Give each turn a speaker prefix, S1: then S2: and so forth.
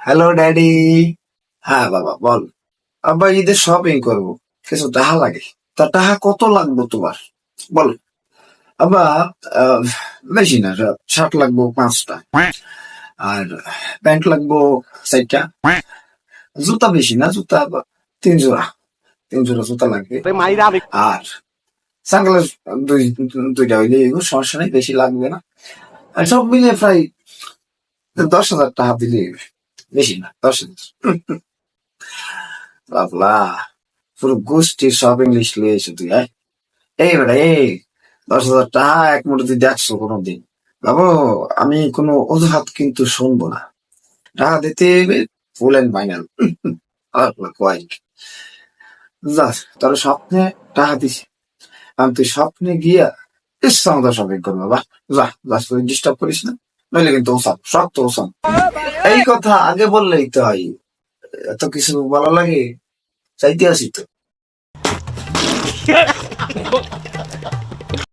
S1: Hello daddy. হ্যাঁ বাবা বল। আব্বা ঈদের শপিং করবো, কিছু টাকা লাগে। তা টাকা কত লাগবে তোমার বল। আব্বা আহ, বেশি না, শার্ট লাগবো 5টা, আর প্যান্ট লাগবো 4টা, জুতা বেশি না, জুতা 3 জোড়া, 3 জোড়া জুতা লাগবে। আর সানগ্লাস দুই দুইটা হইলে এগুলো সমস্যা নেই, বেশি লাগবে না। আর সব মিলে প্রায় 10,000 টাকা দিলে বেশি না, 10,000। বাবলা, পুরো গোষ্ঠীর শপিং লিস্ট লিয়ে এসে তুই, হ্যাঁ? এই বেটা এই, 10,000 টাকা এক মুঠো তুই দেখছো কোনোদিন? বাবু, আমি কোনো অজুহাত কিন্তু শুনবো না। টাকা দিতে হবে, ফুল অ্যান্ড ফাইনাল। কয় যা, তোর স্বপ্নে টাকা দিছি, আমি তুই স্বপ্নে গিয়া ইচ্ছা মতো শপিং করবো। বাহ, যা যা, তুই ডিস্টার্ব করিস না, নইলে কিন্তু ওসাম, শক্ত ওসাম। এই কথা আগে বললেই তো হয়, এত কিছু বলা লাগে? চাইতে আসি তো।